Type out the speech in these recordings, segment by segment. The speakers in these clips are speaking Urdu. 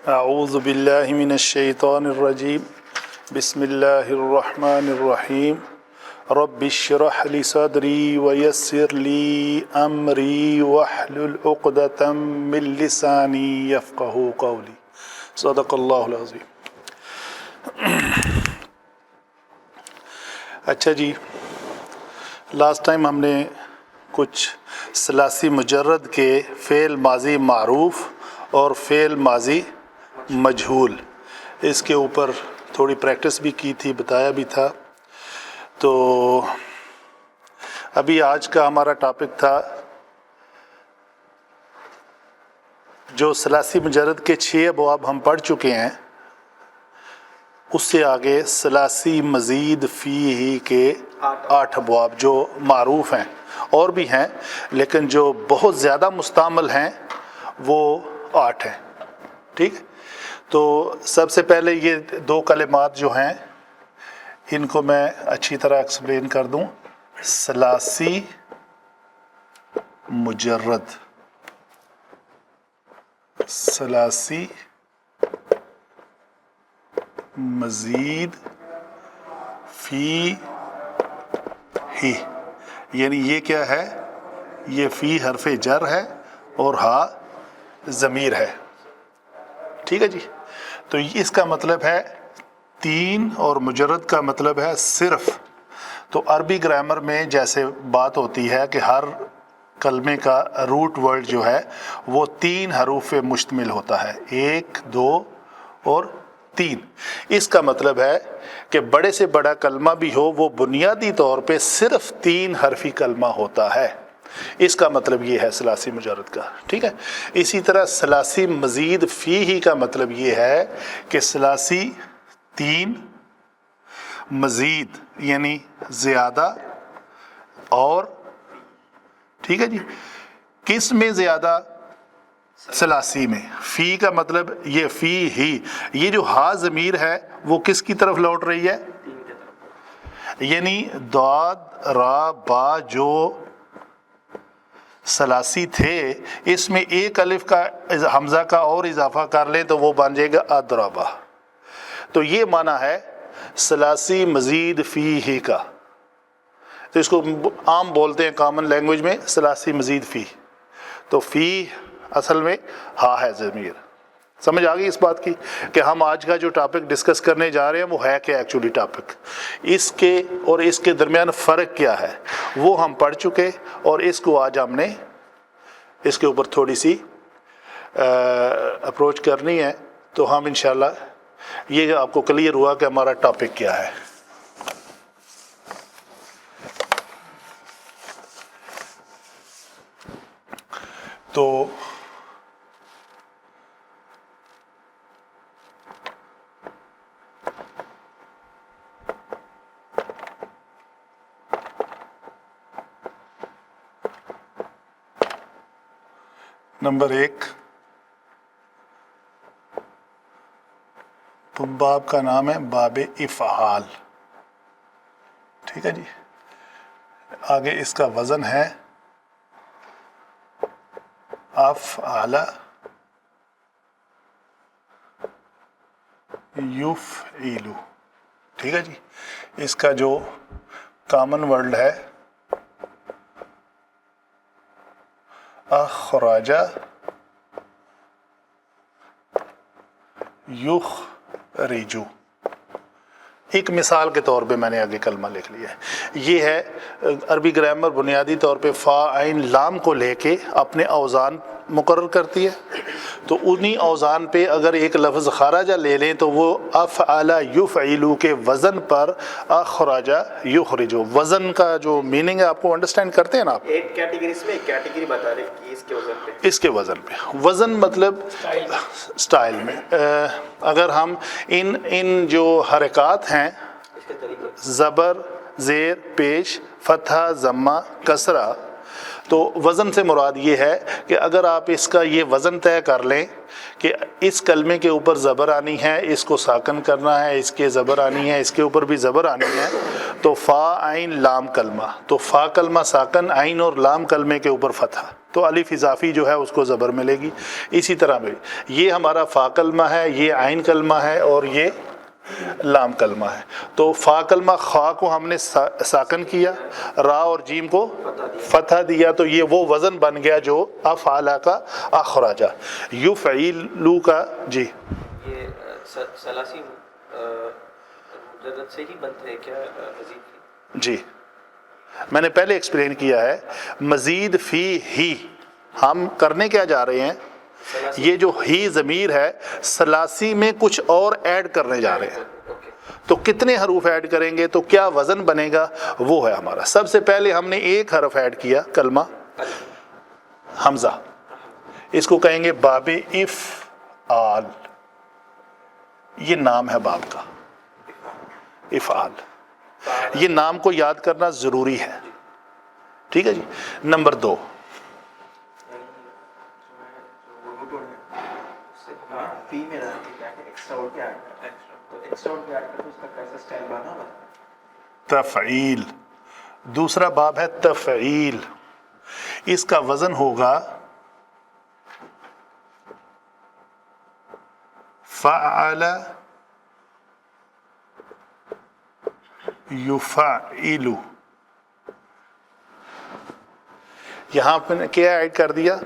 اعوذ باللہ من الشیطان الرجیم بسم اللہ الرحمن الرحیم رب اشرح لی صدری ویسر لی امری واحلل عقدۃ من لسانی یفقہوا قولی صدق اللہ العظیم۔ اچھا جی، لاسٹ ٹائم ہم نے کچھ ثلاثی مجرد کے فعل ماضی معروف اور فعل ماضی مجہول اس کے اوپر تھوڑی پریکٹس بھی کی تھی، بتایا بھی تھا۔ تو ابھی آج کا ہمارا ٹاپک تھا جو ثلاثی مجرد کے 6 ابواب ہم پڑھ چکے ہیں، اس سے آگے ثلاثی مزید فیہ کے 8 ابواب جو معروف ہیں، اور بھی ہیں لیکن جو بہت زیادہ مستعمل ہیں وہ 8 ہیں۔ ٹھیک ہے، تو سب سے پہلے یہ 2 کلمات جو ہیں ان کو میں اچھی طرح ایکسپلین کر دوں۔ ثلاثی مجرد، ثلاثی مزید فی ہی، یعنی یہ کیا ہے؟ یہ فی حرف جر ہے اور ہا ضمیر ہے۔ ٹھیک ہے جی، تو اس کا مطلب ہے 3، اور مجرد کا مطلب ہے صرف۔ تو عربی گرامر میں جیسے بات ہوتی ہے کہ ہر کلمے کا روٹ ورڈ جو ہے وہ 3 حروف پہ مشتمل ہوتا ہے، 1، 2 اور 3۔ اس کا مطلب ہے کہ بڑے سے بڑا کلمہ بھی ہو وہ بنیادی طور پہ صرف 3 حرفی کلمہ ہوتا ہے۔ اس کا مطلب یہ ہے ثلاثی مجرد کا۔ ٹھیک ہے، اسی طرح ثلاثی مزید فیہ کا مطلب یہ ہے کہ ثلاثی 3 مزید یعنی زیادہ، اور ٹھیک ہے جی، کس میں زیادہ؟ ثلاثی میں۔ فی کا مطلب یہ فی ہی، یہ جو ہا ضمیر ہے وہ کس کی طرف لوٹ رہی ہے؟ یعنی ضاد را با جو ثلاثی تھے اس میں ایک الف کا حمزہ کا اور اضافہ کر لیں تو وہ بن جائے گا اضربا۔ تو یہ معنی ہے ثلاثی مزید فی ہی کا۔ تو اس کو عام بولتے ہیں کامن لینگویج میں ثلاثی مزید فی۔ تو فی اصل میں ہا ہے ضمیر۔ سمجھ آ گئی اس بات کی کہ ہم آج کا جو ٹاپک ڈسکس کرنے جا رہے ہیں وہ ہے کیا ایکچولی ٹاپک، اس کے اور اس کے درمیان فرق کیا ہے وہ ہم پڑھ چکے، اور اس کو آج ہم نے اس کے اوپر تھوڑی سی اپروچ کرنی ہے۔ تو ہم انشاءاللہ یہ آپ کو کلیئر ہوا کہ ہمارا ٹاپک کیا ہے۔ تو نمبر 1، باب کا نام ہے باب افعال۔ ٹھیک ہے جی، آگے اس کا وزن ہے افعل یفعل۔ ٹھیک ہے جی، اس کا جو کامن ورڈ ہے اخرج یخرج۔ ایک مثال کے طور پہ میں نے آگے کلمہ لکھ لیا ہے۔ یہ ہے عربی گرامر بنیادی طور پہ فا عین لام کو لے کے اپنے اوزان مقرر کرتی ہے۔ تو انہی اوزان پہ اگر ایک لفظ خارجہ لے لیں تو وہ افعل یفعل کے وزن پر اخرج یخرج، وزن کا جو میننگ ہے آپ کو انڈرسٹینڈ کرتے ہیں نا آپ؟ ایک کیٹیگری اس میں ایک کیٹیگری بتا رہے کہ اس کے وزن پہ، اس کے وزن پہ۔ وزن مطلب سٹائل میں اگر ہم ان جو حرکات ہیں زبر، زیر، پیش، فتحہ، ضمہ، کسرہ، تو وزن سے مراد یہ ہے کہ اگر آپ اس کا یہ وزن طے کر لیں کہ اس کلمے کے اوپر زبر آنی ہے، اس کو ساکن کرنا ہے، اس کے زبر آنی ہے، اس کے اوپر بھی زبر آنی ہے، تو فا عین لام کلمہ، تو فا کلمہ ساکن، عین اور لام کلمے کے اوپر فتح، تو الف اضافی جو ہے اس کو زبر ملے گی۔ اسی طرح بھی یہ ہمارا فا کلمہ ہے، یہ عین کلمہ ہے اور یہ لام کلمہ ہے۔ تو فا کلمہ خا کو ہم نے ساکن کیا، را اور جیم کو فتح دیا، تو یہ وہ وزن بن گیا جو افعال کا اخراجہ۔ یفعلو کا جی یہ ثلاثی مجرد سے ہی بنتے ہیں کیا مزید؟ جی میں نے پہلے ایکسپلین کیا ہے، مزید فی ہی ہم کرنے کیا جا رہے ہیں، یہ جو ہی ضمیر ہے ثلاثی میں کچھ اور ایڈ کرنے جا رہے ہیں، تو کتنے حروف ایڈ کریں گے تو کیا وزن بنے گا، وہ ہے ہمارا۔ سب سے پہلے ہم نے ایک حرف ایڈ کیا، کلمہ حمزہ، اس کو کہیں گے باب افعال، یہ نام ہے باب کا افعال، یہ نام کو یاد کرنا ضروری ہے، ٹھیک ہے جی۔ نمبر 2 فی میں ایکسٹرا ورڈ کیا ہے، تو ایکسٹرا ورڈ کیا ہے، اس کا کیسا سٹائل بنا ہوا ہے؟ تفعیل، دوسرا باب ہے تفعیل، اس کا وزن ہوگا فعل یفعل، یہاں پہ کیا ایڈ کر دیا،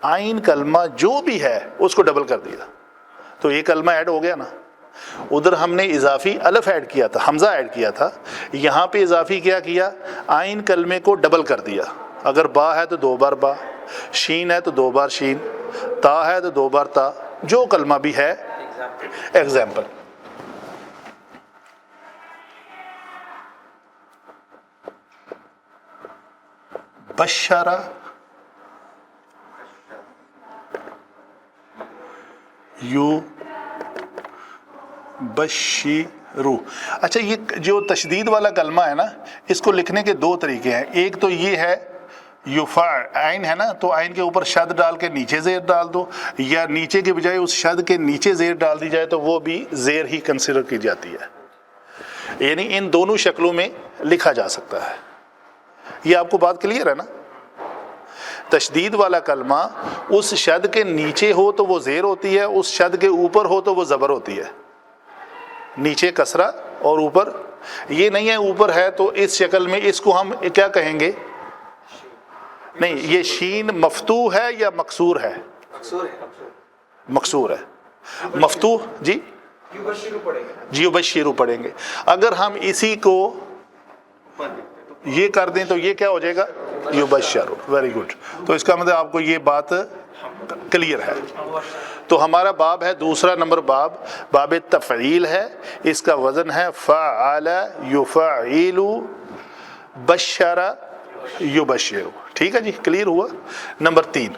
عین کلمہ جو بھی ہے اس کو ڈبل کر دیا، تو یہ کلمہ ایڈ ہو گیا نا۔ ادھر ہم نے اضافی الف ایڈ کیا تھا، حمزہ ایڈ کیا تھا، یہاں پہ اضافی کیا کیا، عین کلمے کو ڈبل کر دیا، اگر با ہے تو 2 بار با، شین ہے تو 2 بار شین، تا ہے تو 2 بار تا، جو کلمہ بھی ہے ایگزامپل۔ بشرا یو بشیرو، اچھا یہ جو تشدید والا کلمہ ہے نا، اس کو لکھنے کے 2 طریقے ہیں، ایک تو یہ ہے یفع، عین ہے نا تو عین کے اوپر شد ڈال کے نیچے زیر ڈال دو، یا نیچے کے بجائے اس شد کے نیچے زیر ڈال دی جائے تو وہ بھی زیر ہی کنسیڈر کی جاتی ہے، یعنی ان دونوں شکلوں میں لکھا جا سکتا ہے۔ یہ آپ کو بات کلیئر ہے نا؟ تشدید والا کلمہ اس شد کے نیچے ہو تو وہ زیر ہوتی ہے، اس شد کے اوپر ہو تو وہ زبر ہوتی ہے، نیچے کسرہ اور اوپر، یہ نہیں ہے اوپر ہے تو اس شکل میں اس کو ہم کیا کہیں گے، نہیں یہ شین مفتوح ہے یا مکسور ہے، مکسور ہے، مفتوح جی یبشرو پڑھیں گے، اگر ہم اسی کو یہ کر دیں تو یہ کیا ہو جائے گا، یبشرو، ویری گڈ، تو اس کا مطلب آپ کو یہ بات کلیئر ہے۔ تو ہمارا باب ہے دوسرا نمبر باب، باب تفعیل ہے، اس کا وزن ہے فعل یفعل بشر یبشر، ٹھیک ہے جی، کلیئر ہوا۔ نمبر 3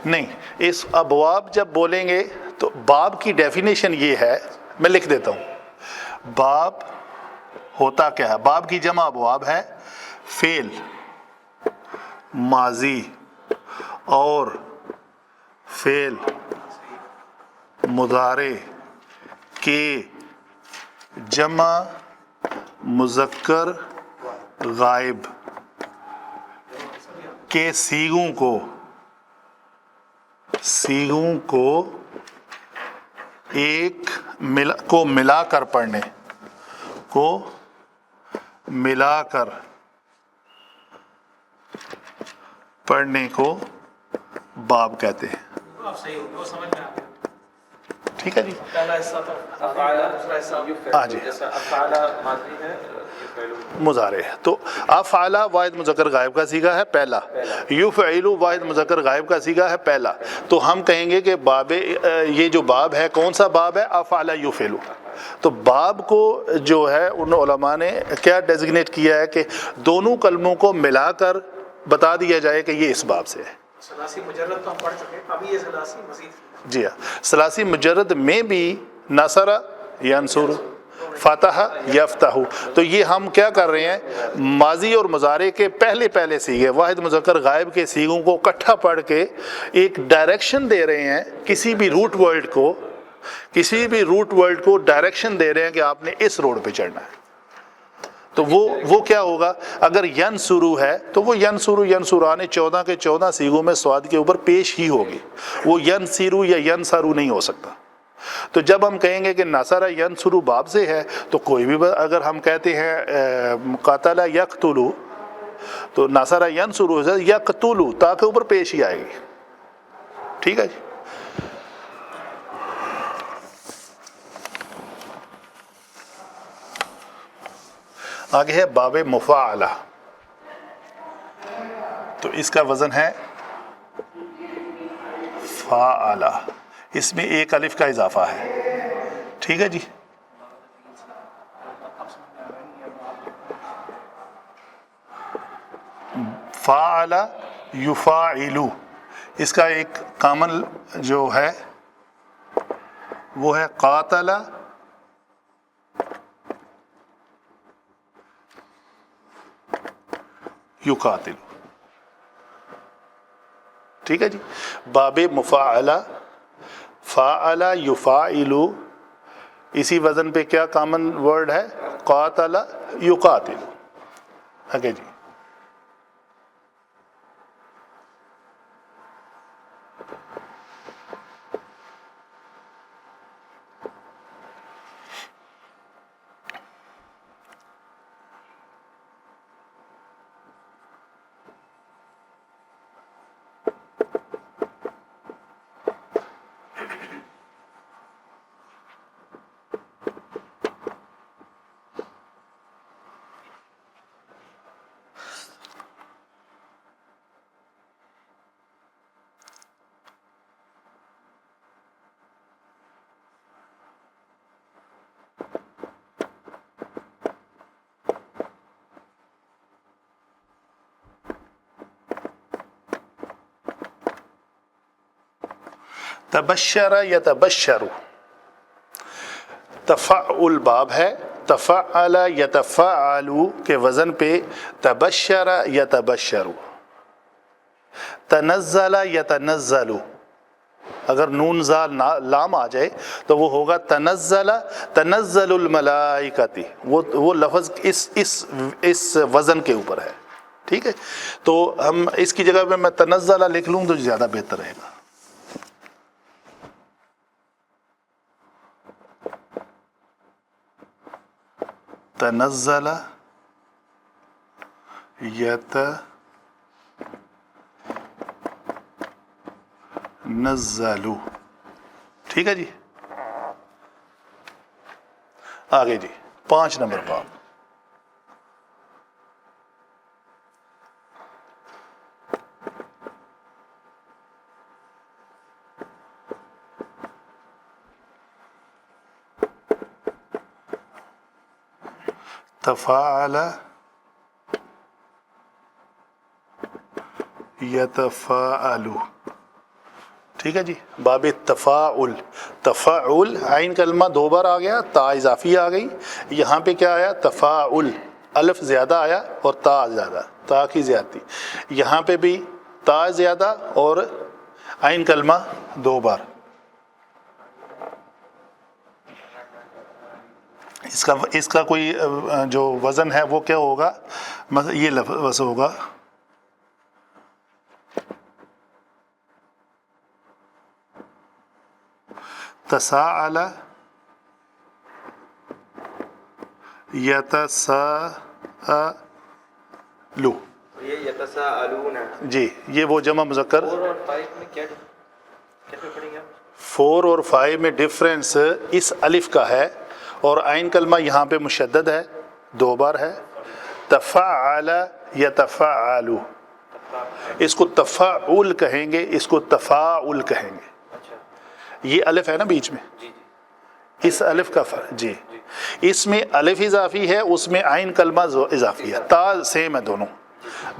نہیں، اس ابواب جب بولیں گے تو باب کی ڈیفینیشن یہ ہے، میں لکھ دیتا ہوں، باب ہوتا کیا ہے، باب کی جمع ابواب ہے، فعل، ماضی اور فعل مضارع کے جمع مذکر غائب کے صیغوں کو ایک کو ملا کر پڑھنے کو ملا کر پڑھنے کو باب کہتے ہیں، ٹھیک ہے جی، ہاں جی، مضارع ہے، تو افعل واحد مذکر غائب کا صیغہ ہے پہلا، یفعل واحد مذکر غائب کا صیغہ ہے پہلا، تو ہم کہیں گے کہ باب، یہ جو باب ہے کون سا باب ہے، افعل یفعل، تو باب کو جو ہے ان علماء نے کیا ڈیزگنیٹ کیا ہے کہ دونوں کلموں کو ملا کر بتا دیا جائے کہ یہ اس باب سے ہے۔ ثلاثی مجرد تو ہم پڑھ چکے، ابھی یہ ثلاثی مزید، جی ہاں، ثلاثی مجرد میں بھی نصرہ ینصر، فتح یفتح. تو یہ ہم کیا کر رہے ہیں، ماضی اور مضارع کے پہلے پہلے سیغے واحد مذکر غائب کے سیغوں کو اکٹھا پڑھ کے ایک ڈائریکشن دے رہے ہیں کسی بھی روٹ ورڈ کو ڈائریکشن دے رہے ہیں کہ آپ نے اس روڈ پہ چڑھنا ہے. تو وہ کیا ہوگا، اگر ینصرو ہے تو وہ ینصران 14 کے 14 سیغوں میں سواد کے اوپر پیش ہی ہوگی، وہ ینصرو یا ینصرو نہیں ہو سکتا. تو جب ہم کہیں گے کہ نصر ینصرو باب سے ہے تو کوئی بھی اگر ہم کہتے ہیں قاتل یقتلو تو نصر ینصرو یقتلو تا کے اوپر پیش ہی آئے گی. ٹھیک ہے جی. آگے ہے باب مفاعلہ. تو اس کا وزن ہے فاعلہ، اس میں ایک الف کا اضافہ ہے. ٹھیک ہے جی. فاعل یفاعلو، اس کا ایک کامن جو ہے وہ ہے قاتل یقاتل. ٹھیک ہے جی. باب مفاعلہ فاعل یفاعلو، اسی وزن پہ کیا کامن ورڈ ہے، قاتل یقاتل. آگے جی. تبشر یتبشر، تفعل باب ہے. تفعل یتفعل کے وزن پہ تبشر یتبشر. تنزل یتنزل، اگر نون زا لام آ جائے تو وہ ہوگا تنزل تنزل الملائکتی. وہ لفظ اس وزن کے اوپر ہے. ٹھیک ہے. تو ہم اس کی جگہ پہ میں تنزل لکھ لوں تو زیادہ بہتر رہے گا. تنزل یتنزل. ٹھیک ہے جی. آگے جی 5 نمبر باب. تفاعل یتفاعل. ٹھیک ہے جی. باب تفاعل. تفاعل عین کلمہ 2 بار آ گیا، تا اضافی آ گئی. یہاں پہ کیا آیا، تفاعل، الف زیادہ آیا اور تا زیادہ، تا کی زیادتی. یہاں پہ بھی تا زیادہ اور عین کلمہ 2 بار. اس کا کوئی جو وزن ہے وہ کیا ہوگا، یہ لفظ ہوگا تساءل یتساءل. یہ یتساءلون جی یہ وہ جمع مذکر. 4 اور 5 میں کیا پڑھیں گے آپ؟ 4 اور 5 میں ڈفرنس اس الف کا ہے اور عین کلمہ یہاں پہ مشدد ہے، 2 بار ہے. تفعل یتفعل، اس کو تفاعل کہیں گے، اس کو تفاعل کہیں گے. یہ الف ہے نا بیچ میں، اس الف کا فرق. جی اس میں الف اضافی ہے، اس میں عین کلمہ اضافی ہے. تا سیم ہے،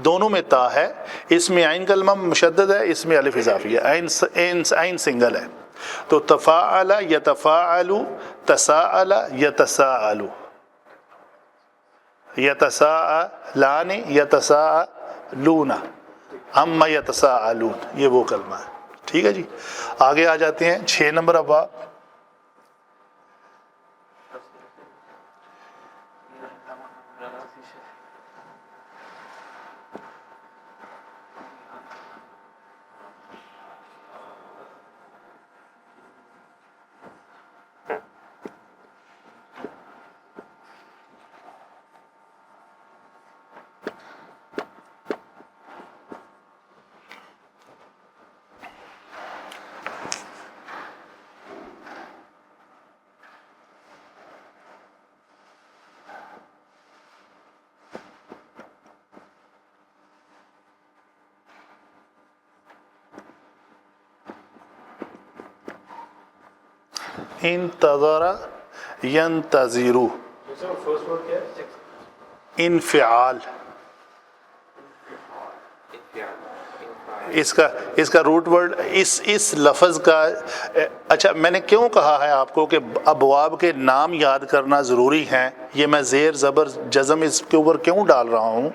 دونوں میں تا ہے. اس میں عین کلمہ مشدد ہے، اس میں الف اضافی ہے. عین سنگل ہے. تو تفاعل یتفاعل تساءل یتساءل، یتساءلان یتساءلون، عما یتساءلون، یہ وہ کلمہ ہے. ٹھیک ہے جی. آگے آ جاتے ہیں 6 نمبر ابواب. انتظر ینتظر، فرسٹ ورڈ کیا ہے؟ انفعال. اس کا روٹ ورڈ اس لفظ کا. اچھا میں نے کیوں کہا ہے آپ کو کہ ابواب کے نام یاد کرنا ضروری ہیں، یہ میں زیر زبر جزم اس کے اوپر کیوں ڈال رہا ہوں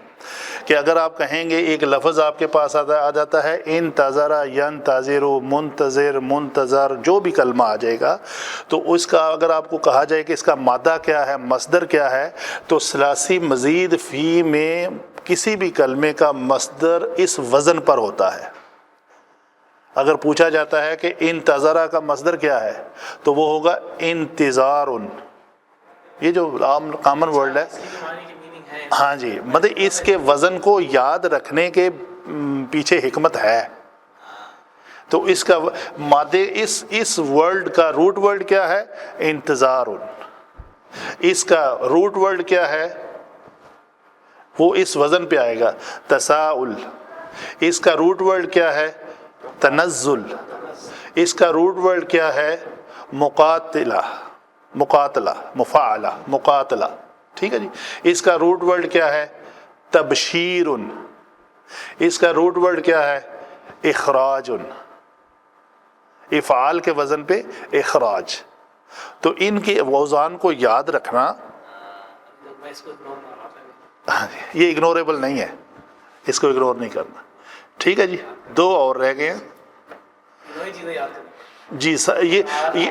کہ اگر آپ کہیں گے ایک لفظ آپ کے پاس آ جاتا ہے انتظر ینتظر منتظر منتظر، جو بھی کلمہ آ جائے گا تو اس کا اگر آپ کو کہا جائے کہ اس کا مادہ کیا ہے، مصدر کیا ہے، تو ثلاثی مزید فی میں کسی بھی کلمے کا مصدر اس وزن پر ہوتا ہے. اگر پوچھا جاتا ہے کہ انتظرہ کا مصدر کیا ہے تو وہ ہوگا انتظار. یہ جو عام کامن ورڈ ہے، ہاں جی، مطلب اس کے وزن کو یاد رکھنے کے پیچھے حکمت ہے. تو اس کا مادے اس ورڈ کا روٹ ورڈ کیا ہے؟ انتظار. اس کا روٹ ورڈ کیا ہے؟ وہ اس وزن پہ آئے گا تساؤل. اس کا روٹ ورڈ کیا ہے؟ تنزل. اس کا روٹ ورڈ کیا ہے؟ مقاتلہ، مقاتلہ، مفاعلہ، مقاتلہ. ٹھیک ہے جی. اس کا روٹ ورڈ کیا ہے؟ تبشیر. اس کا روٹ ورڈ کیا ہے؟ اخراج. افعال کے وزن پہ اخراج. تو ان کے اوزان کو یاد رکھنا یہ اگنوریبل نہیں ہے، اس کو اگنور نہیں کرنا. ٹھیک ہے جی. 2 اور رہ گئے ہیں جی.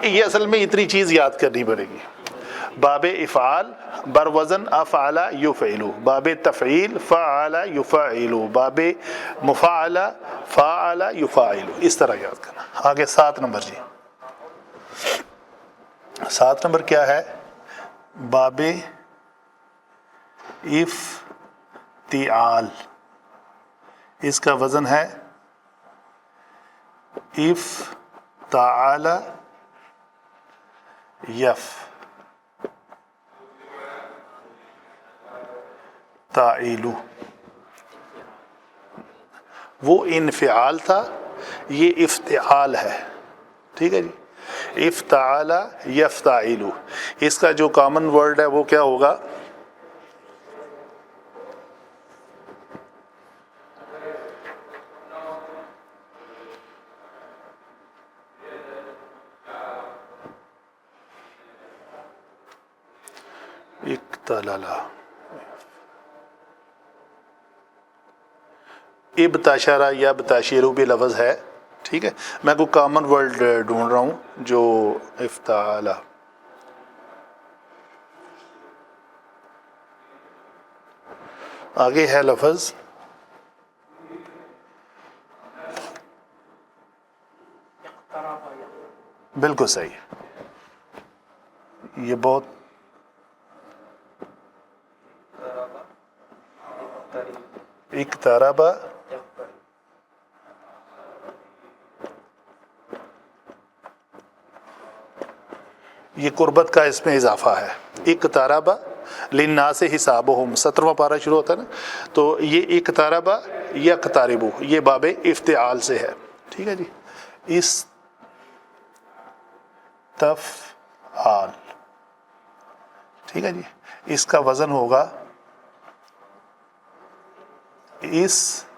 یہ اصل میں اتنی چیز یاد کرنی پڑے گی. باب افعال بر وزن افعل یفعل، باب تفعیل فعل یفعل، باب مفعل فعل یفعل، اس طرح یاد کرنا. آگے 7 نمبر جی. 7 نمبر کیا ہے؟ باب افتعال. اس کا وزن ہے افتعال یفتعل. وہ انفعال تھا، یہ افتعال ہے. ٹھیک ہے جی. افتعال یفتعل. اس کا جو کامن ورڈ ہے وہ کیا ہوگا؟ اقتللا. ابتشرا یا بتاشیرو بھی لفظ ہے. ٹھیک ہے. میں کوئی کامن ورڈ ڈھونڈ رہا ہوں جو افتعال. آگے ہے لفظ بالکل صحیح. یہ بہت اقترب، یہ قربت کا اس میں اضافہ ہے. اقترب للناس حسابہم، 17واں پارہ شروع ہوتا ہے نا، تو یہ اقترب یقترب یہ باب افتعال سے ہے. ٹھیک ہے جی. استفعال. ٹھیک ہے جی. اس کا وزن ہوگا استفعل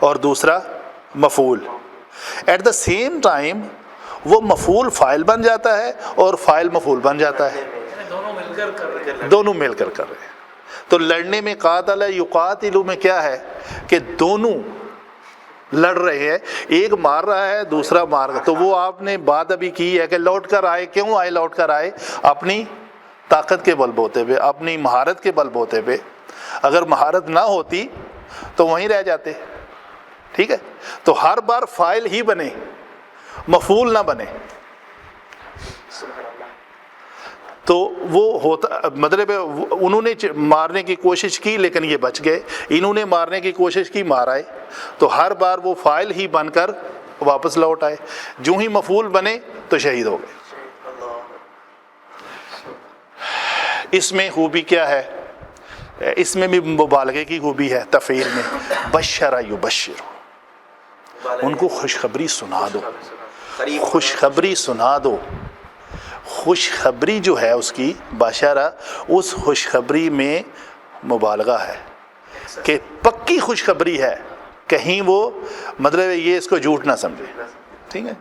اور دوسرا مفعول. ایٹ دا سیم ٹائم وہ مفعول فاعل بن جاتا ہے اور فاعل مفعول بن جاتا ہے. دونوں مل کر کر رہے ہیں. دونوں مل کر کر رہے ہیں. تو لڑنے میں قاتل یقاتل میں کیا ہے کہ دونوں لڑ رہے ہیں, ایک مار رہا ہے دوسرا مار رہا ہے. تو وہ آپ نے بات ابھی کی ہے کہ لوٹ کر آئے. کیوں آئے لوٹ کر آئے؟ اپنی طاقت کے بل بوتے پہ, اپنی مہارت کے بل بوتے پہ. اگر مہارت نہ ہوتی تو وہیں رہ جاتے. ٹھیک ہے, تو ہر بار فاعل ہی بنے, مفعول نہ بنے. تو وہ ہوتا مطلب انہوں نے مارنے کی کوشش کی لیکن یہ بچ گئے, انہوں نے مارنے کی کوشش کی مار آئے. تو ہر بار وہ فاعل ہی بن کر واپس لوٹ آئے. جو ہی مفعول بنے تو شہید ہو گئے. اس میں خوبی کیا ہے؟ اس میں بھی مبالغے کی خوبی ہے تفعیل میں. بشر یبشر, ان کو خوشخبری سنا دو, خوشخبری سنا دو. خوشخبری جو ہے اس کی بشارہ, اس خوشخبری میں مبالغہ ہے کہ پکی خوشخبری ہے, کہیں وہ مطلب یہ اس کو جھوٹ نہ سمجھے. ٹھیک ہے,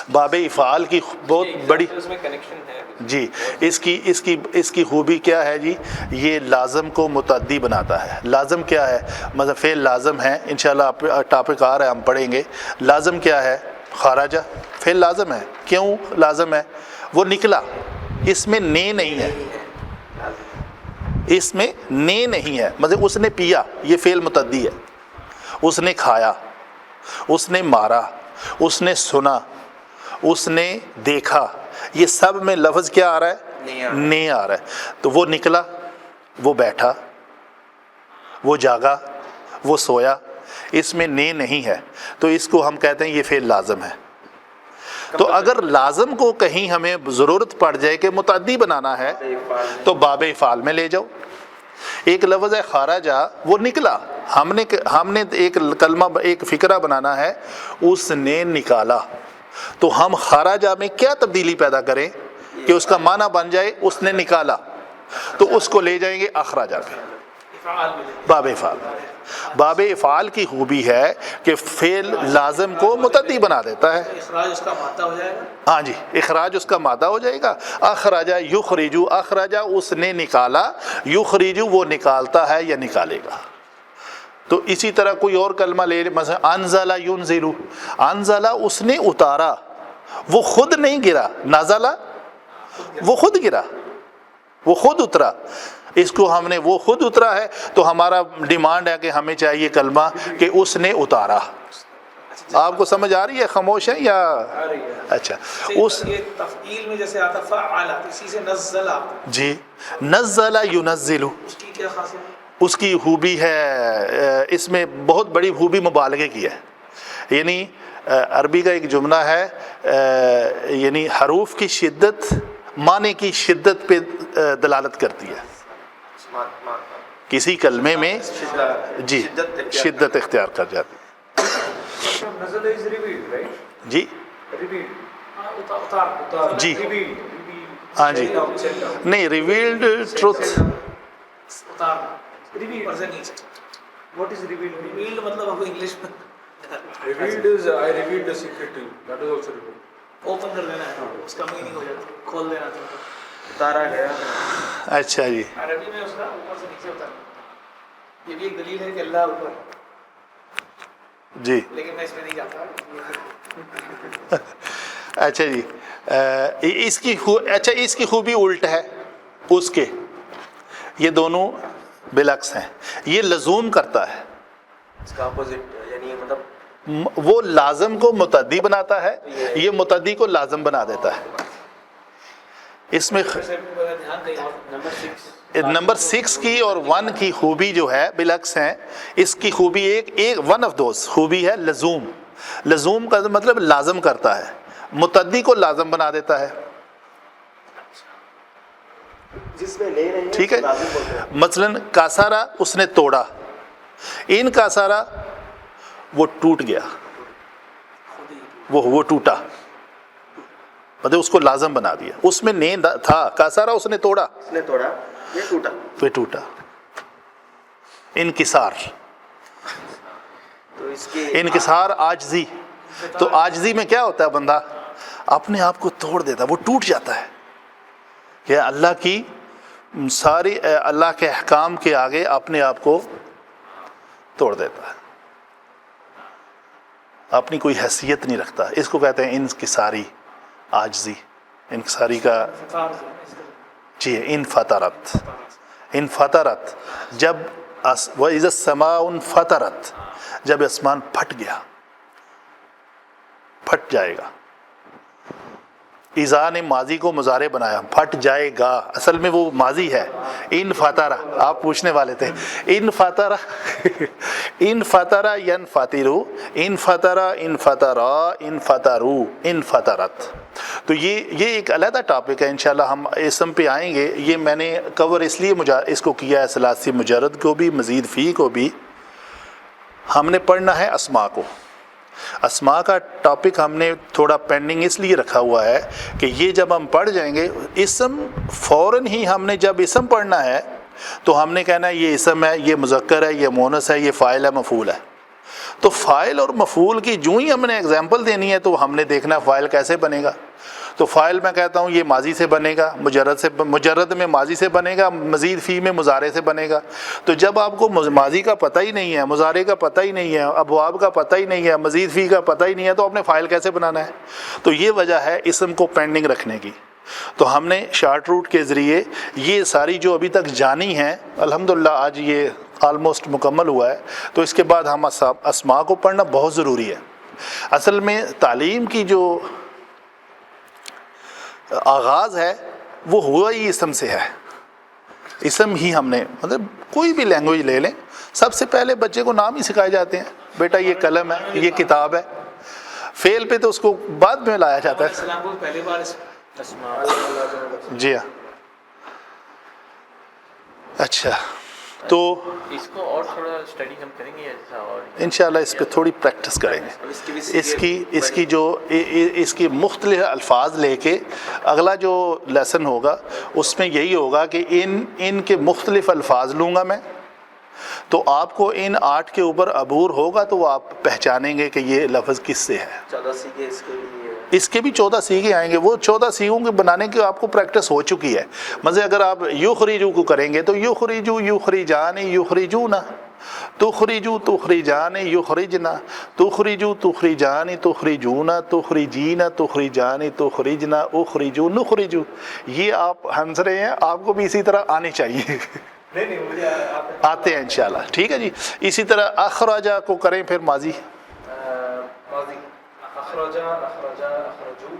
باب افعال کی بہت بڑی اس میں کنیکشن ہے. جی اس کی خوبی کیا ہے جی؟ یہ لازم کو متعدی بناتا ہے. لازم کیا ہے؟ مطلب فعل لازم ہے, انشاءاللہ ٹاپک آ رہا ہے ہم پڑھیں گے. لازم کیا ہے؟ خارجہ فعل لازم ہے. کیوں لازم ہے؟ وہ نکلا, اس میں نے نہیں ہے, اس میں نے نہیں ہے. مطلب اس نے پیا, یہ فعل متعدی ہے. اس نے کھایا, اس نے مارا, اس نے سنا, اس نے دیکھا, یہ سب میں لفظ کیا آ رہا ہے؟ نہیں آ رہا ہے. تو وہ نکلا, وہ بیٹھا, وہ جاگا, وہ سویا, اس میں نے نہیں ہے. تو اس کو ہم کہتے ہیں یہ فعل لازم ہے. تو اگر لازم کو کہیں ہمیں ضرورت پڑ جائے کہ متعدی بنانا ہے تو باب افعال میں لے جاؤ. ایک لفظ ہے خارجہ, وہ نکلا, ہم نے ایک کلمہ ایک فقرہ بنانا ہے, اس نے نکالا. تو ہم خارجہ میں کیا تبدیلی پیدا کریں کہ اس کا معنی بن جائے اس نے نکالا, تو اس کو لے جائیں گے اخراجہ پہ, باب افعال. باب افعال کی خوبی ہے کہ فعل لازم کو متعدی بنا دیتا ہے. اخراج اس کا مادہ ہو جائے گا. ہاں جی, اخراج اس کا مادہ ہو جائے گا. اخراجہ یخرجو, اخراجہ اس نے نکالا, یخرجو وہ نکالتا ہے یا نکالے گا. تو اسی طرح کوئی اور کلمہ لے لیں, مثلا انزل ینزل, انزل اس نے اتارا, وہ خود نہیں گرا. نزل وہ خود گرا, وہ خود اترا. اس کو ہم نے وہ خود اترا ہے, تو ہمارا ڈیمانڈ ہے کہ ہمیں چاہیے کلمہ کہ اس نے اتارا. آپ کو سمجھ آ رہی ہے؟ خاموش ہے یا؟ اچھا, اس یہ تفعیل میں جیسے آتا فعل, اسی سے نزل آتا ہے. جی, نزل ینزل, اس کی کیا خاصیت ہے؟ اس کی خوبی ہے, اس میں بہت بڑی خوبی مبالغے کی ہے. یعنی عربی کا ایک جملہ ہے, یعنی حروف کی شدت معنی کی شدت پہ دلالت کرتی ہے. کسی کلمے میں جی شدت اختیار کر جاتی ہے. نزل از ریویلڈ رائٹ. جی ریویلڈ اتار جی ہاں جی, نہیں ریویلڈ ٹروتھ, اتار ریویلڈ سے نیچے. What is revealed? ریویلڈ مطلب آپ کو انگلش میں Revealed is I revealed the secret to you. That is also revealed. Open کر دینا ہے, اس کا میننگ ہو جاتا ہے, کھول دینا چاہتا. اتارا گیا. اچھا جی, عربی میں اس کا اوپر سے نیچے اتارنا. یہ بھی ایک دلیل ہے کہ اللہ اوپر, جی لیکن میں اس میں نہیں جاتا. اچھا جی, اس کی خوبی الٹ ہے اس کے, یہ دونوں بالعکس ہیں. یہ لزوم کرتا ہے, اس کا اپوزٹ, یعنی مطلب وہ لازم کو متعدی بناتا ہے, یہ متعدی کو لازم بنا دیتا ہے. اس میں دھیان کہیں اور. نمبر 6 کی اور 1 کی خوبی جو ہے بالعکس ہیں. اس کی خوبی ایک ون آف دوز خوبی ہے لزوم. لزوم کا مطلب لازم کرتا ہے, متعدی کو لازم بنا دیتا ہے. جس میں لے رہے ہیں ٹھیک ہے, لازم بولتے ہیں. مثلا کاسارا اس نے توڑا, ان کاسارا وہ ٹوٹ گیا, وہ ٹوٹا, مطلب اس کو لازم بنا دیا. اس میں نے تھا, کاسارا اس نے توڑا, اس نے توڑا, یہ ٹوٹا. پہ ٹوٹا. انکسار انکسار عاجزی. تو عاجزی میں کیا ہوتا ہے؟ بندہ اپنے آپ کو توڑ دیتا ہے, وہ ٹوٹ جاتا ہے کہ اللہ کی ساری اللہ کے احکام کے آگے اپنے آپ کو توڑ دیتا ہے, اپنی کوئی حیثیت نہیں رکھتا. اس کو کہتے ہیں انکساری عاجزی. انکساری کا جی انفطرت. انفطرت جب وَإِذَا السَّمَاءُ انفطرت, جب آسمان پھٹ گیا, پھٹ جائے گا. اذا نے ماضی کو مضارع بنایا, پھٹ جائے گا, اصل میں وہ ماضی ہے. انفطر, آپ پوچھنے والے تھے, انفطر انفطر ینفطرو, انفطر انفطرا انفطرو انفطرت. تو یہ ایک علیحدہ ٹاپک ہے, انشاءاللہ ہم اسم پہ آئیں گے. یہ میں نے کور اس لیے اس کو کیا ہے, ثلاثی مجرد کو بھی مزید فی کو بھی. ہم نے پڑھنا ہے اسماء کو. اسماء کا ٹاپک ہم نے تھوڑا پینڈنگ اس لیے رکھا ہوا ہے کہ یہ جب ہم پڑھ جائیں گے اسم فوراً ہی ہم نے جب اسم پڑھنا ہے تو ہم نے کہنا ہے یہ اسم ہے, یہ مذکر ہے, یہ مؤنث ہے, یہ فاعل ہے, مفعول ہے. تو فاعل اور مفعول کی جو ہی ہم نے ایگزامپل دینی ہے تو ہم نے دیکھنا فاعل کیسے بنے گا. تو فاعل میں کہتا ہوں یہ ماضی سے بنے گا, مجرد میں ماضی سے بنے گا, مزید فی میں مضارع سے بنے گا. تو جب آپ کو ماضی کا پتہ ہی نہیں ہے, مضارع کا پتہ ہی نہیں ہے, ابواب کا پتہ ہی نہیں ہے, مزید فی کا پتہ ہی نہیں ہے, تو آپ نے فاعل کیسے بنانا ہے؟ تو یہ وجہ ہے اسم کو پینڈنگ رکھنے کی. تو ہم نے شارٹ روٹ کے ذریعے یہ ساری جو ابھی تک جانی ہیں, الحمدللہ آج یہ آلموسٹ مکمل ہوا ہے. تو اس کے بعد ہم اسماء کو پڑھنا بہت ضروری ہے. اصل میں تعلیم کی جو آغاز ہے وہ ہوا ہی اسم سے ہے. اسم ہی ہم نے مطلب کوئی بھی لینگویج لے لیں, سب سے پہلے بچے کو نام ہی سکھائے جاتے ہیں. بیٹا یہ قلم ہے, یہ کتاب ہے. فعل پہ تو اس کو بعد میں لایا جاتا ہے. السلام کو پہلی بار جی ہاں. اچھا, تو اس کو اور تھوڑا اسٹڈی ہم کریں گے ایسا, اور انشاءاللہ اس پہ تھوڑی پریکٹس کریں گے. اس کی مختلف الفاظ لے کے اگلا جو لیسن ہوگا اس میں یہی ہوگا کہ ان کے مختلف الفاظ لوں گا میں, تو آپ کو ان 8 کے اوپر عبور ہوگا تو وہ آپ پہچانیں گے کہ یہ لفظ کس سے ہے. 14 سیکھے اس کے بھی 14 سیکھے آئیں گے. وہ 14 سیکھوں کے بنانے کی آپ کو پریکٹس ہو چکی ہے. مزے اگر آپ یخرجو کو کریں گے تو یخرجو یخرجان یخرجونا, تخرجو تخرجان یخرجنا, تخرجو تخرجان تخرجونا, تخرجینا تخرجان تخرجنا, اخرجو نخرجو. یہ آپ ہنس رہے ہیں, آپ کو بھی اسی طرح آنے چاہیے. نہیں مجھے آتے ہیں انشاءاللہ. ٹھیک ہے جی. اسی طرح اخراجہ کو کریں پھر ماضی. ماضی اخرج اخرج اخرجو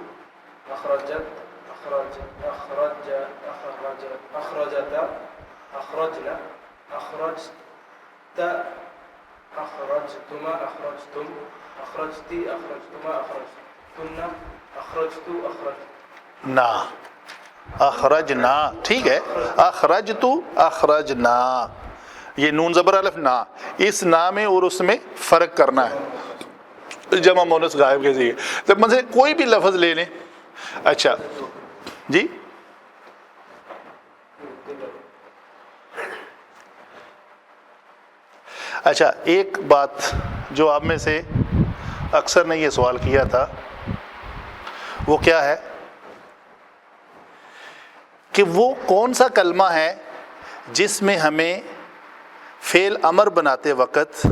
اخرجت اخرج اخرج اخرج اخرجت اخرجنا اخرجت اخرجتما اخرجتم اخرجتی اخرجتما اخرجتن اخرجتو اخرج نا اخرجنا. ٹھیک ہے. اخرجتو اخرجنا, یہ نون زبر الف نا, اس نا میں اور اس میں فرق کرنا ہے. جمع مونس غائب کے ذریعے جب مجھے کوئی بھی لفظ لے لیں. اچھا جی, اچھا ایک بات جو آپ میں سے اکثر نے یہ سوال کیا تھا وہ کیا ہے کہ وہ کون سا کلمہ ہے جس میں ہمیں فعل امر بناتے وقت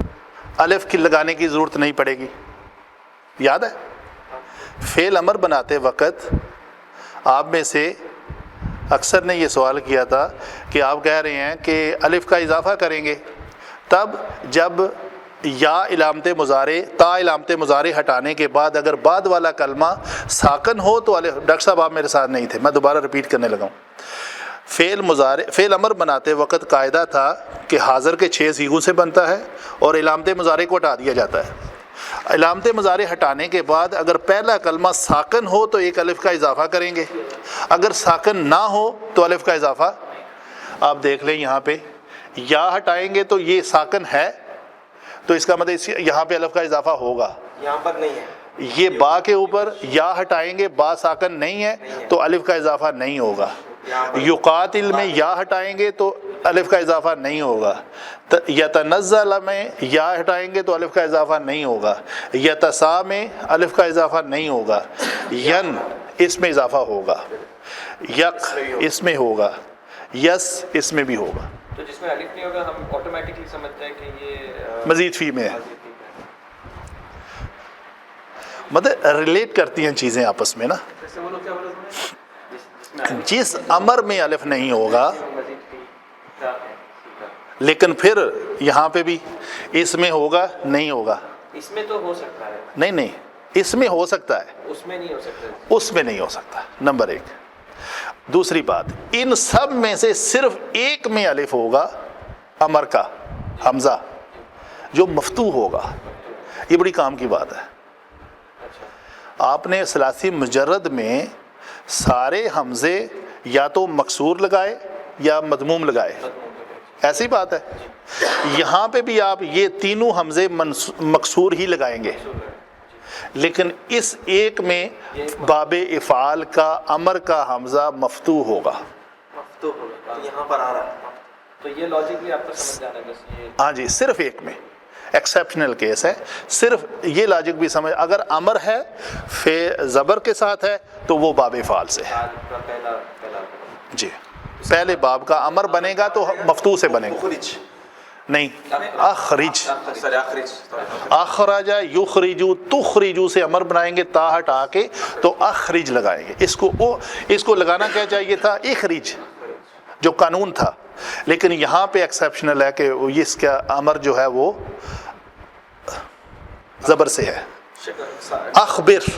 الف کی لگانے کی ضرورت نہیں پڑے گی. یاد ہے فعل امر بناتے وقت آپ میں سے اکثر نے یہ سوال کیا تھا کہ آپ کہہ رہے ہیں کہ الف کا اضافہ کریں گے تب جب یا علامت مضارع تا علامت مضارع ہٹانے کے بعد اگر بعد والا کلمہ ساکن ہو تو الف. ڈاکٹر صاحب آپ میرے ساتھ نہیں تھے, میں دوبارہ ریپیٹ کرنے لگا ہوں. فعل امر بناتے وقت قاعدہ تھا کہ حاضر کے 6 صیغوں سے بنتا ہے اور علامت مضارع کو ہٹا دیا جاتا ہے. علامت مضارع ہٹانے کے بعد اگر پہلا کلمہ ساکن ہو تو ایک الف کا اضافہ کریں گے, اگر ساکن نہ ہو تو الف کا اضافہ. آپ دیکھ لیں یہاں پہ یا ہٹائیں گے تو یہ ساکن ہے تو اس کا مطلب یہاں پہ الف کا اضافہ ہوگا. یہاں پر نہیں ہے. یہ با کے اوپر یا ہٹائیں گے, با ساکن نہیں ہے تو الف کا اضافہ نہیں ہوگا. یقاتل میں یا ہٹائیں گے تو الف کا اضافہ نہیں ہوگا. یتنزل میں یا ہٹائیں گے تو الف کا اضافہ نہیں ہوگا. یتسا میں الف کا اضافہ نہیں ہوگا. ین اس میں اضافہ ہوگا. یک اس میں ہوگا. یس اس میں بھی ہوگا. تو جس میں الف نہیں ہوگا ہم آٹومیٹکلی سمجھتے ہیں کہ یہ مزید فی میں ہے. مطلب ریلیٹ کرتی ہیں چیزیں آپس میں نا. جیسے وہ لوگ کیا بولے تم نے؟ جس امر میں الف نہیں ہوگا مزید فی کا ہے. لیکن پھر یہاں پہ بھی اس میں ہوگا نہیں ہوگا. اس میں تو ہو سکتا ہے, نہیں اس میں ہو سکتا ہے, اس میں نہیں ہو سکتا. اس میں نہیں ہو سکتا. نمبر 1. دوسری بات, ان سب میں سے صرف ایک میں الف ہوگا امر کا حمزہ جو مفتوح ہوگا. یہ بڑی کام کی بات ہے. آپ نے ثلاثی مجرد میں سارے حمزے یا تو مکسور لگائے یا مضموم لگائے, ایسی بات ہے. یہاں پہ بھی آپ یہ تینوں حمزے مکسور ہی لگائیں گے, لیکن اس ایک میں باب افعال کا امر کا حمزہ مفتوح ہوگا. مفتوح ہوگا یہاں پر آ رہا ہے, تو یہ لاجک بھی آپ کو سمجھ جانا ہے. بس یہ ہاں جی, صرف ایک میں ایکسیپشنل کیس ہے. صرف یہ لاجک بھی سمجھ, اگر امر ہے فے زبر کے ساتھ ہے تو وہ باب افعال سے ہے. آج کا پہلا جی, پہلے باب کا امر بنے گا تو مفتوح سے بنے گا. نہیں, اخرج, اخرج یخرجو تخرجو سے امر بنائیں گے, تا ہٹا کے تو اخرج لگائیں گے. اس کو لگانا کیا چاہیے تھا, اخرج, جو قانون تھا. لیکن یہاں پہ ایکسیپشنل ہے کہ اس کا امر جو ہے وہ زبر سے ہے. اخبر,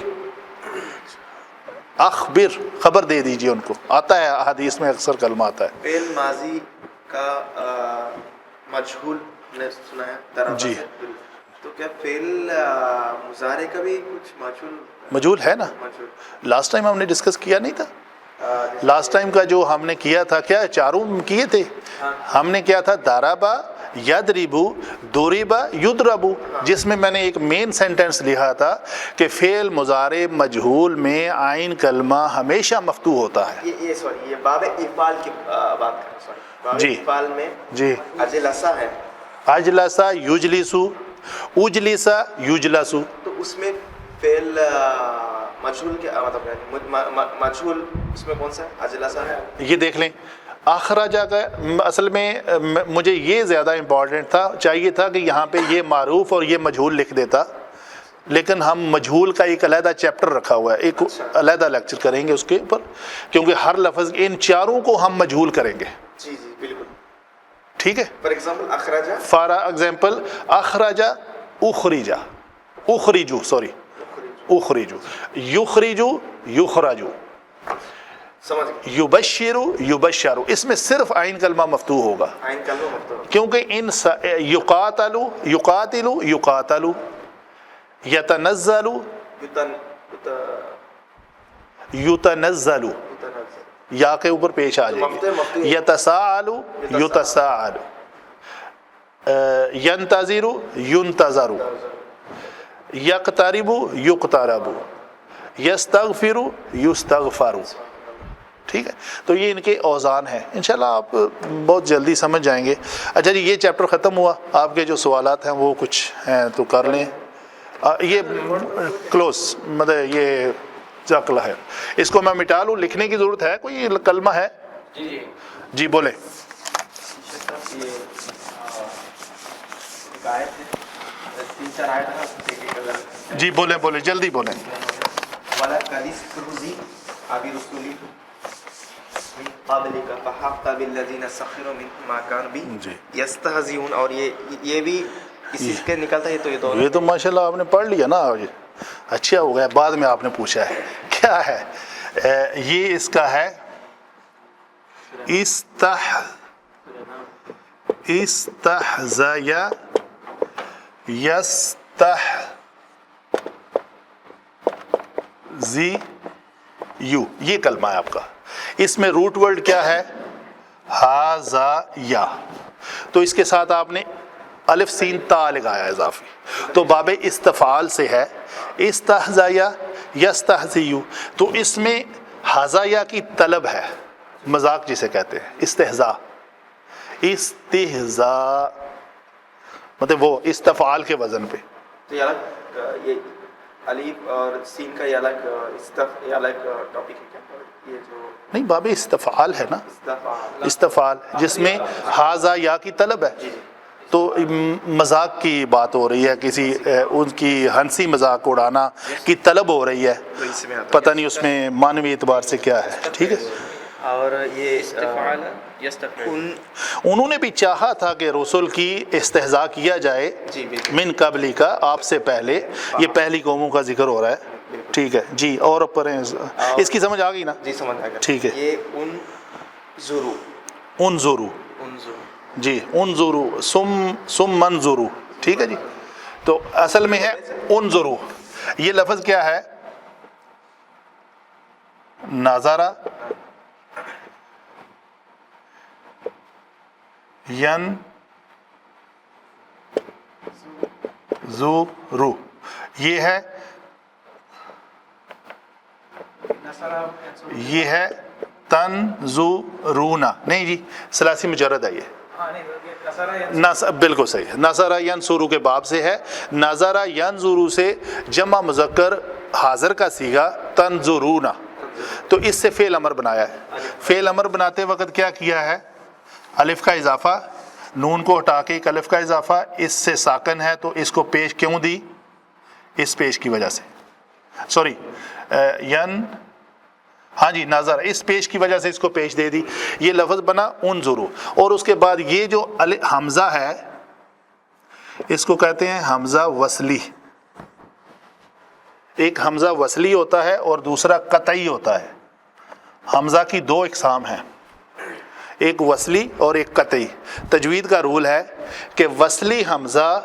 اخبر خبر دے دیجئے ان کو. آتا ہے حدیث میں اکثر کلمہ آتا ہے. فعل ماضی کا مجہول نے سنا ہے درجہ جی. تو کیا فعل مضارع کا بھی کچھ مجہول ہے نا. مجہول لاسٹ ٹائم ہم نے ڈسکس کیا نہیں تھا. لاسٹ ٹائم کا جو ہم نے کیا تھا, کیا چاروں کیے تھے ہم نے, کیا تھا دارابا, یدربو, دوریبا, یدربو, جس میں میں نے ایک مین سینٹنس لکھا تھا کہ فعل مضارع مجہول میں عین کلمہ ہمیشہ مفتوح ہوتا ہے. یہ سوری, یہ باب افعال کی بات کر رہا ہوں. سوری, باب جی. افعال میں جی, اجلسا ہے, اجلسا یجلسو, اجلسا یجلسو. تو اس میں فعل مجہول کے مطلب مجہول اس میں کون سا ہے, اجلسا ہے. یہ دیکھ لیں, اخراجہ کا اصل میں مجھے یہ زیادہ امپورٹنٹ تھا, چاہیے تھا کہ یہاں پہ یہ معروف اور یہ مجہول لکھ دیتا, لیکن ہم مجہول کا ایک علیحدہ چیپٹر رکھا ہوا ہے, ایک علیحدہ لیکچر کریں گے اس کے اوپر, کیونکہ ہر لفظ ان چاروں کو ہم مجہول کریں گے. جی جی بالکل. ٹھیک ہے. فار ایگزامپل اخراجہ, فار ایگزامپل اخراجہ, اخریجا, اخریجو, سوری اخریجو, یخریجو, یخراجو, سمجھ گئے, یبشرو, یبشرو. اس میں صرف عین کلمہ مفتوح ہوگا, عین کلمہ مفتوح. کیونکہ ان یقاتلو, یقاتلو, یقاتلو, یتنزلو, یتنزلو, یا کے اوپر پیش آ جائے گی. یتساءلو, یتساءلو, ینتظرو, ینتظرو, یقتربو, یقتربو, یستغفرو, یستغفرو. ٹھیک ہے. تو یہ ان کے اوزان ہیں, انشاءاللہ آپ بہت جلدی سمجھ جائیں گے. اچھا جی, یہ چیپٹر ختم ہوا. آپ کے جو سوالات ہیں وہ کچھ ہیں تو کر لیں. یہ کلوز, مطلب یہ جزاک اللہ ہے. اس کو میں مٹا لوں, لکھنے کی ضرورت ہے, کوئی کلمہ ہے؟ جی جی بولیں. یہ ایک آیت ہے, 3-4 آیت ہے, ایک ایک اگر جی بولیں, بولیں, جلدی بولیں. والا کلیس کروزی ابی رسولی من قبلک فحق بالذین سخروا منهم ما كانوا به یستہزئون. اور یہ بھی اسی کے نکلتا ہے. تو یہ دونوں, یہ تو ماشاءاللہ آپ نے پڑھ لیا نا, اچھا ہو گیا. بعد میں آپ نے پوچھا ہے کیا ہے. یہ اس کا ہے استحزی یستحزیو, یہ کلمہ ہے آپ کا. اس میں روٹ ورڈ کیا ہے, ہازا یا. تو اس کے ساتھ آپ نے الف سین تا لگایا اضافی, تو باب استفعال سے ہے استحزایا یستحزیو. تو اس میں حزایا کی طلب ہے, مذاق جسے کہتے ہیں, استہزاء. استہزاء مطلب وہ استفعال کے وزن پہ. تو یہ الگ یہ الف اور سین کا یہ الگ یہ الگ ٹاپک ہے کیا؟ یہ جو نہیں باب استفعال ہے نا، استفعال استفعال جس میں ہاذا یا کی طلب ہے، تو مذاق کی بات ہو رہی ہے، کسی ان کی ہنسی مذاق اڑانا کی طلب ہو رہی ہے، تو اس میں آتا پتہ نہیں اس میں معنوی اعتبار سے کیا ہے. ٹھیک ہے. ہے. اور یہ استفعال یستفعل. انہوں نے بھی چاہا تھا کہ رسول کی استہزاء کیا جائے جی بالکل من قبلی کا، آپ سے پہلے. یہ پہلی قوموں کا ذکر ہو رہا ہے. ٹھیک ہے جی. اور پڑھیں، اس کی سمجھ آ گئی نا؟ جی سمجھ آ گیا. ٹھیک ہے. یہ انظروا انظروا جی، انظروا ثم منظروا. ٹھیک ہے جی. تو اصل میں ہے انظروا. یہ لفظ کیا ہے؟ نظرہ ینظروا، یہ ہے تنظرون. نہیں جی، ثلاثی مجرد ہے یہ. بالکل صحیح ہے. نظرہ ینظروا کے باب سے ہے. نظرہ ینظروا سے جمع مذکر حاضر کا صیغہ تنظرون، تو اس سے فعل امر بنایا ہے. فعل امر بناتے وقت کیا کیا ہے؟ الف کا اضافہ، نون کو ہٹا کے ایک الف کا اضافہ، اس سے ساکن ہے تو اس کو پیش کیوں دی؟ اس پیش کی وجہ سے، سوری ہاں جی نظر، اس پیش کی وجہ سے اس کو پیش دے دی. یہ لفظ بنا انظروا. اور اس کے بعد یہ جو حمزہ ہے اس کو کہتے ہیں حمزہ وصلی. ایک حمزہ وصلی ہوتا ہے اور دوسرا قطعی ہوتا ہے. حمزہ کی دو اقسام ہیں، ایک وصلی اور ایک قطعی. تجوید کا رول ہے کہ وصلی حمزہ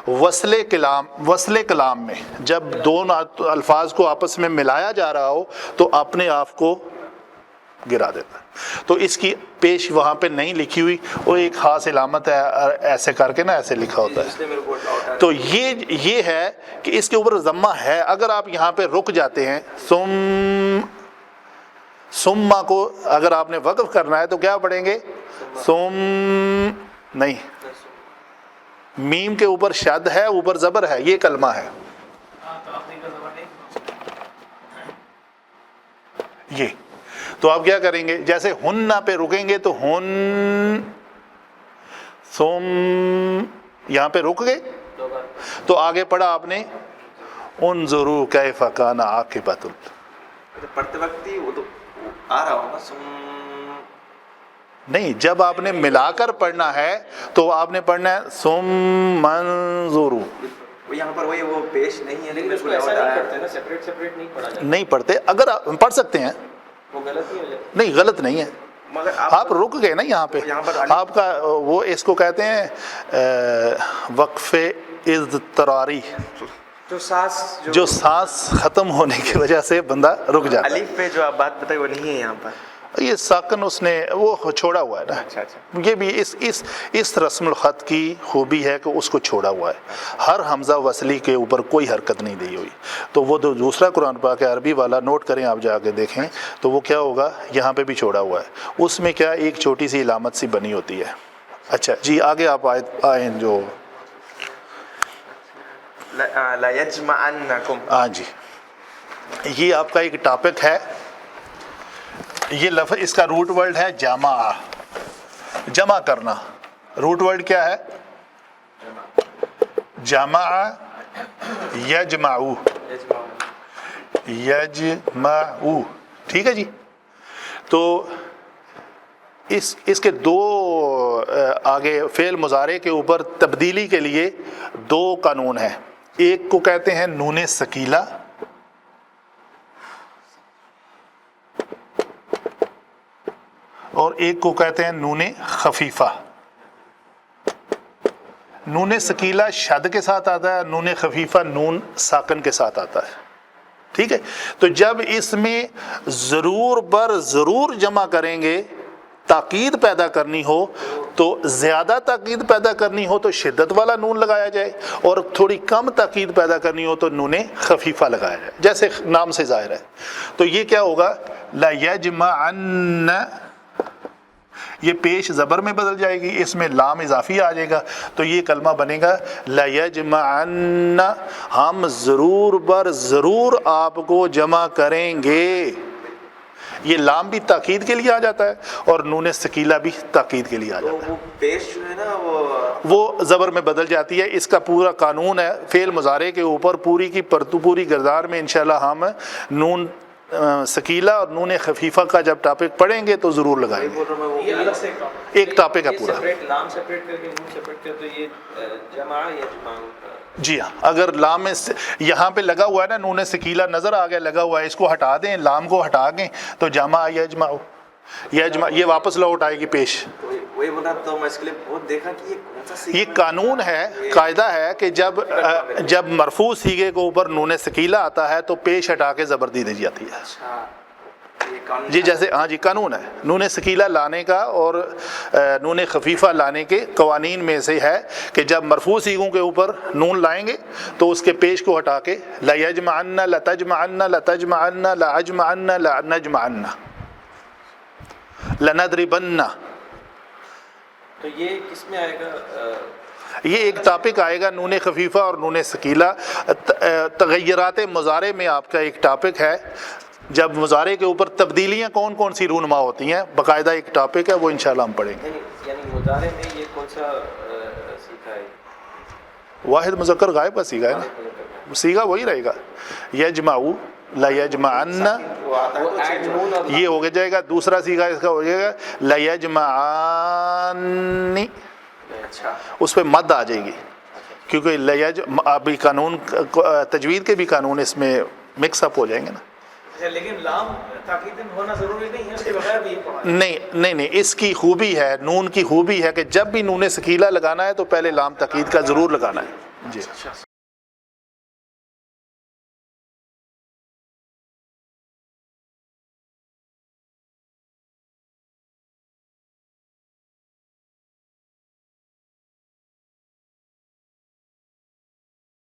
وصل کلام میں جب دونوں الفاظ کو آپس میں ملایا جا رہا ہو تو اپنے آپ کو گرا دیتا ہے. تو اس کی پیش وہاں پہ نہیں لکھی ہوئی، وہ ایک خاص علامت ہے، ایسے کر کے نا ایسے لکھا ہوتا ہے. تو یہ ہے کہ اس کے اوپر ضمہ ہے. اگر آپ یہاں پہ رک جاتے ہیں، ثم کو اگر آپ نے وقف کرنا ہے تو کیا پڑھیں گے؟ ثم نہیں، میم کے اوپر شد ہے، اوپر زبر ہے، یہ کلمہ ہے. یہ تو آپ کیا کریں گے؟ جیسے ہن پہ رکیں گے تو ہن، ثم یہاں پہ رک گئے تو آگے پڑھا آپ نے انظروا کیف کان عاقبۃ. پڑھتے وقت ہی وہ تو آ رہا ہوگا نہیں، جب آپ نے ملا کر پڑھنا ہے تو آپ نے پڑھنا ہے ثم انظروا. یہاں پر وہی وہ پیش نہیں ہے، لیکن اس کو ایسا نہیں کرتے نا، سیپریٹ نہیں پڑھا جاتا. نہیں پڑھتے، اگر آپ پڑھ سکتے ہیں، وہ غلط نہیں ہو جاتا. نہیں غلط نہیں ہے. مگر آپ رک گئے نا یہاں پہ، آپ کا وہ اس کو کہتے ہیں وقف اضطراری، جو سانس ختم ہونے کی وجہ سے بندہ رک جاتا ہے. الف پہ جو آپ بات بتائی وہ نہیں ہے یہاں پر. یہ ساکن اس نے وہ چھوڑا ہوا ہے نا. اچھا اچھا. یہ بھی اس رسم الخط کی خوبی ہے کہ اس کو چھوڑا ہوا ہے. ہر حمزہ وصلی کے اوپر کوئی حرکت نہیں دی ہوئی. تو وہ دوسرا قرآن پاک عربی والا نوٹ کریں، آپ جا کے دیکھیں تو وہ کیا ہوگا، یہاں پہ بھی چھوڑا ہوا ہے. اس میں کیا ایک چھوٹی سی علامت سی بنی ہوتی ہے. اچھا جی آگے آپ آئیں جو لَيَجْمَعَنَّكُمْ. ہاں جی، یہ آپ کا ایک ٹاپک ہے. یہ لفظ اس کا روٹ ورڈ ہے جمع، جمع کرنا. روٹ ورڈ کیا ہے؟ جمع، یجمعو، یجمعو. ٹھیک ہے جی. تو اس کے دو آگے فعل مضارع کے اوپر تبدیلی کے لیے دو قانون ہیں. ایک کو کہتے ہیں نون ثقیلہ، اور ایک کو کہتے ہیں نون خفیفہ. نون ثقیلہ شد کے ساتھ آتا ہے، نون خفیفہ نون ساکن کے ساتھ آتا ہے. ٹھیک ہے. تو جب اس میں ضرور بر ضرور جمع کریں گے، تاکید پیدا کرنی ہو تو زیادہ تاکید پیدا کرنی ہو تو شدت والا نون لگایا جائے، اور تھوڑی کم تاکید پیدا کرنی ہو تو نون خفیفہ لگایا جائے، جیسے نام سے ظاہر ہے. تو یہ کیا ہوگا؟ لا یجمعن، یہ پیش زبر میں بدل جائے گی، اس میں لام اضافی آ جائے گا، تو یہ کلمہ بنے گا لَيَجْمَعَنَّ، ہم ضرور بر ضرور آپ کو جمع کریں گے۔ یہ لام بھی تاکید کے لیے آ جاتا ہے اور نون ثقیلہ بھی تاکید کے لیے آ تو جاتا ہے، وہ پیش جو ہے نا وہ زبر میں بدل جاتی ہے۔ اس کا پورا قانون ہے فعل مضارع کے اوپر، پوری کی پوری گردار میں انشاءاللہ ہم نون ثقیلہ اور نون خفیفہ کا جب ٹاپک پڑھیں گے تو ضرور لگائیں گے۔ بول رہا ہوں میں وہ یہ الگ سے ایک ٹاپک ایک ٹاپک ہے یہ پورا۔ سپریٹ لام سپریٹ کر کے نون سپریٹ کر تو یہ جمع یجمع جی ہاں، اگر لام یہاں پہ لگا ہوا ہے نا نون ثقیلہ نظر آ گیا لگا ہوا ہے، اس کو ہٹا دیں، لام کو ہٹا دیں تو جمع یجمع، یجمع یہ واپس لوٹ آئے گی پیش۔ وہی بولا تو میں اس کے لیے بہت دیکھا کہ یہ کون سا یہ قانون ہے، قاعدہ ہے کہ جب مرفوع صیغے کے اوپر نون ثقیلہ آتا ہے تو پیش ہٹا کے زبر دی جاتی ہے۔ اچھا یہ قانون جی جیسے ہاں جی قانون ہے نون ثقیلہ لانے کا اور نون خفیفہ لانے کے قوانین میں سے ہے کہ جب مرفوع صیغوں کے اوپر نون لائیں گے تو اس کے پیش کو ہٹا کے لَيَجْمَعَنَّ لَتَجْمَعَنَّ لَتَجْمَعَنَّ لَأَجْمَعَنَّ لَنَجْمَعَنَّ لَنَضْرِبَنَّ، تو یہ کس میں آئے گا؟ یہ ایک ٹاپک آئے گا نون خفیفہ اور نون ثقیلہ، تغیرات مضارع میں آپ کا ایک ٹاپک ہے، جب مضارع کے اوپر تبدیلیاں کون کون سی رونما ہوتی ہیں، باقاعدہ ایک ٹاپک ہے، وہ انشاءاللہ ہم پڑھیں گے۔ یعنی مضارع میں یہ کون سا سیکھا ہے؟ واحد مذکر غائب کا صیغہ ہے نا، صیغہ وہی رہے گا، یجمعو لَيَجْمَعَنَّ، وہ آتا ہے وہ تو ایڈ change نون اور یہ ہو جائے گا، دوسرا صیغہ اس کا ہو جائے گا لَيَجْمَعَنِّ، اچھا اس پہ مد آ جائے گی کیونکہ ابھی قانون تجوید کے بھی قانون اس میں مکس اپ ہو جائیں گے نا۔ لیکن لام تاکید ہونا ضروری نہیں ہے، اس کے بغیر بھی یہ پڑھا ہے۔ نہیں اس کی خوبی ہے، نون کی خوبی ہے کہ جب بھی نون ثقیلہ لگانا ہے تو پہلے لام تاکید کا ضرور لگانا ہے۔ جی